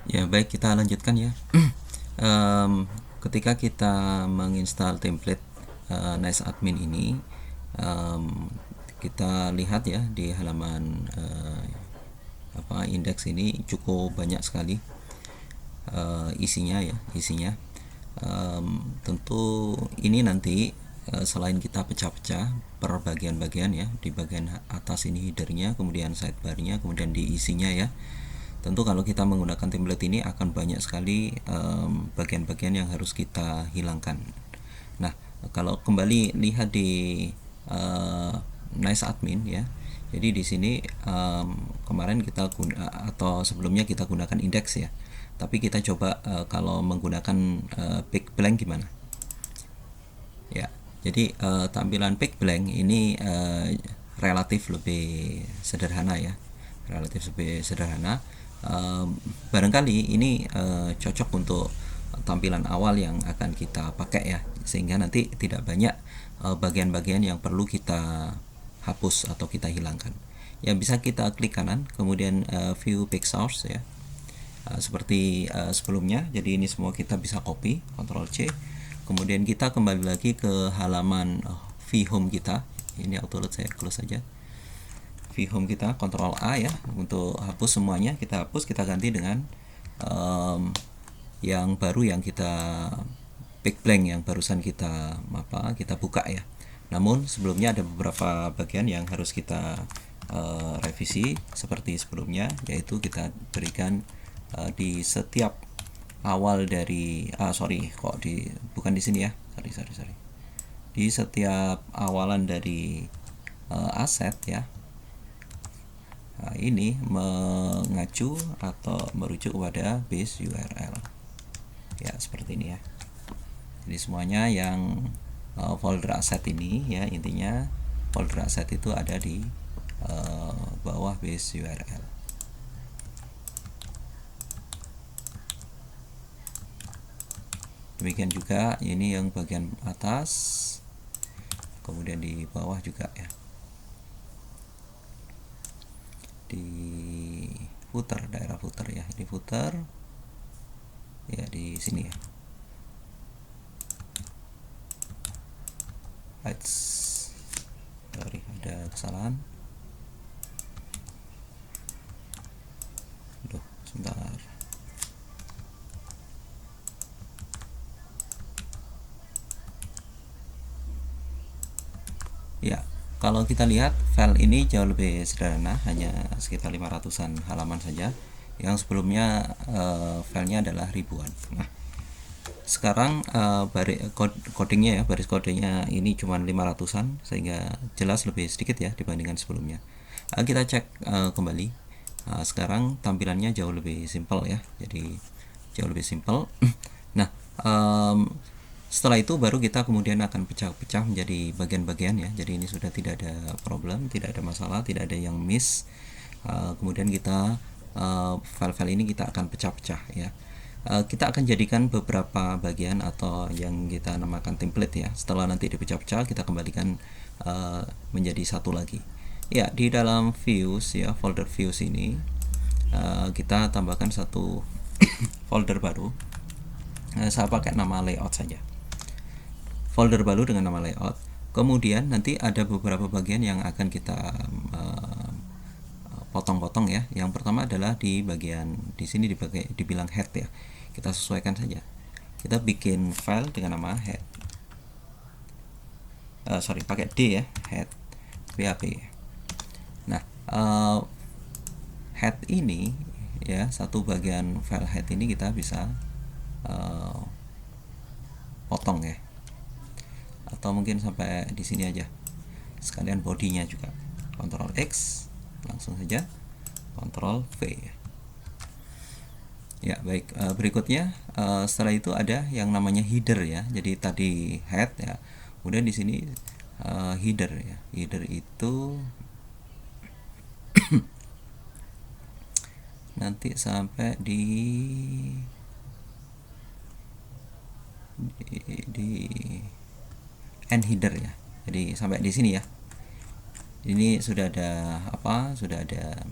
Ya, baik, kita lanjutkan ya. Ketika kita menginstal template Nice Admin ini, kita lihat ya di halaman indeks ini cukup banyak sekali isinya ya, isinya. Tentu ini nanti selain kita pecah-pecah per bagian-bagian ya, di bagian atas ini headernya, kemudian sidebarnya, kemudian di isinya ya. Tentu kalau kita menggunakan template ini akan banyak sekali bagian-bagian yang harus kita hilangkan. Nah, kalau kembali lihat di Nice Admin ya. Jadi di sini kemarin kita atau sebelumnya kita gunakan indeks ya. Tapi kita coba kalau menggunakan big blank gimana? Ya. Jadi tampilan big blank ini relatif lebih sederhana ya. Relatif lebih sederhana. Barangkali ini cocok untuk tampilan awal yang akan kita pakai ya, sehingga nanti tidak banyak bagian-bagian yang perlu kita hapus atau kita hilangkan. Ya, bisa kita klik kanan, kemudian view pixels ya, seperti sebelumnya. Jadi ini semua kita bisa copy, Ctrl C, kemudian kita kembali lagi ke halaman vHome kita. Ini autoload, saya close saja vHome kita, Ctrl A ya, untuk hapus semuanya. Kita hapus, kita ganti dengan yang baru yang kita big blank yang barusan kita buka ya. Namun sebelumnya ada beberapa bagian yang harus kita revisi seperti sebelumnya, yaitu kita berikan di setiap awal dari bukan di sini ya, sorry di setiap awalan dari aset ya. Nah, ini mengacu atau merujuk kepada base URL ya, seperti ini ya. Jadi semuanya yang folder aset ini ya, intinya folder aset itu ada di bawah base URL. Demikian juga ini yang bagian atas, kemudian di bawah juga ya, di footer, daerah footer ya, di footer ya, di sini ya. Sorry, ada kesalahan. Sebentar. Ya, kalau kita lihat file ini jauh lebih sederhana, hanya sekitar 500-an halaman saja. Yang sebelumnya filenya adalah ribuan. Nah, sekarang codingnya ya, baris kodenya ini cuma 500-an, sehingga jelas lebih sedikit ya dibandingkan sebelumnya. Kita cek kembali. Sekarang tampilannya jauh lebih simpel ya, jadi jauh lebih simpel. Nah, setelah itu baru kita kemudian akan pecah-pecah menjadi bagian-bagian ya. Jadi ini sudah tidak ada problem, tidak ada masalah, tidak ada yang miss. Kemudian kita file-file ini kita akan pecah-pecah ya. Kita akan jadikan beberapa bagian atau yang kita namakan template ya. Setelah nanti dipecah-pecah, kita kembalikan menjadi satu lagi. Ya, di dalam views ya, folder views ini kita tambahkan satu folder baru. Saya pakai nama layout saja. Folder baru dengan nama layout. Kemudian nanti ada beberapa bagian yang akan kita potong-potong ya. Yang pertama adalah di bagian di sini dibilang head ya. Kita sesuaikan saja. Kita bikin file dengan nama head. Pakai D ya, head PHP. Nah, head ini ya, satu bagian file head ini kita bisa potong ya, atau mungkin sampai di sini aja sekalian bodinya juga. Ctrl X, langsung saja Ctrl V ya. Baik, berikutnya setelah itu ada yang namanya header ya. Jadi tadi head ya, kemudian di sini header ya. Header itu nanti sampai di end header ya. Jadi sampai di sini ya. Ini sudah ada sudah ada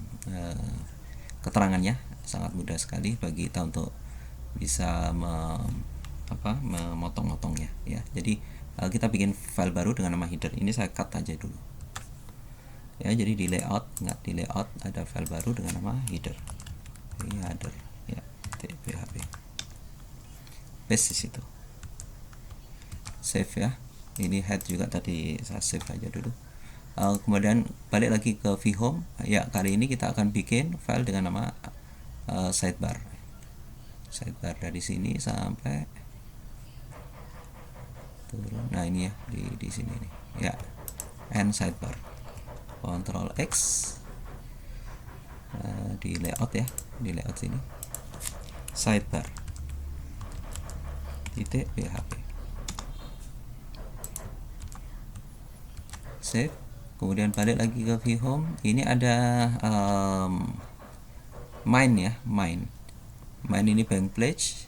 keterangannya. sangat mudah sekali bagi kita untuk bisa memotong-motongnya ya. Jadi kita bikin file baru dengan nama header. Ini saya cut aja dulu ya. Jadi di layout, ada file baru dengan nama header. Ini header ya, php. Paste di situ. Save ya. Ini head juga tadi saya save aja dulu. Kemudian balik lagi ke vhome ya. Kali ini kita akan bikin file dengan nama sidebar dari sini sampai turun. Nah ini ya, di sini nih ya, and sidebar. Ctrl X di layout ya, di layout sini sidebar .php. Save. Kemudian balik lagi ke vhome. Ini ada main ya, main ini bank pledge.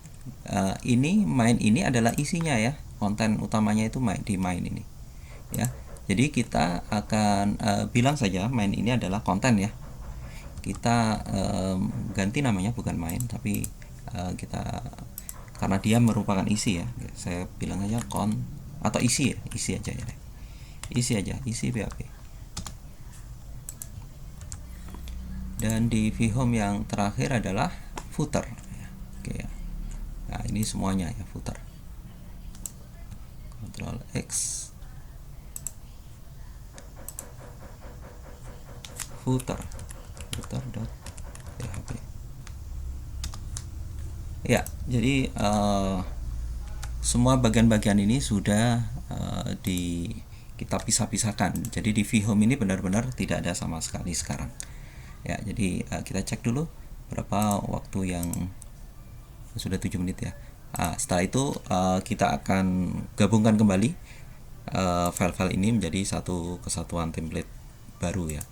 Ini main ini adalah isinya ya, konten utamanya itu di main ini ya. Jadi kita akan bilang saja main ini adalah konten ya. Kita ganti namanya, bukan main tapi kita, karena dia merupakan isi ya, saya bilang aja atau isi ya, isi aja ya, isi PHP. Dan di vhome yang terakhir adalah footer ya. Oke ya. Nah ini semuanya ya, footer. Ctrl X, footer.php ya. Jadi semua bagian-bagian ini sudah kita pisah-pisahkan. Jadi di vhome ini benar-benar tidak ada sama sekali sekarang ya. Jadi kita cek dulu berapa waktu yang sudah 7 menit ya. Setelah itu kita akan gabungkan kembali file-file ini menjadi satu kesatuan template baru ya.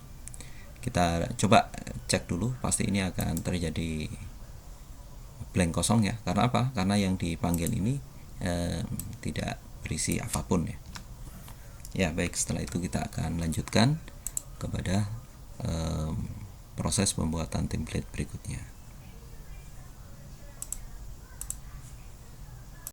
Kita coba cek dulu, pasti ini akan terjadi blank kosong ya. Karena apa? Karena yang dipanggil ini tidak berisi apapun ya. Ya baik, setelah itu kita akan lanjutkan kepada proses pembuatan template berikutnya.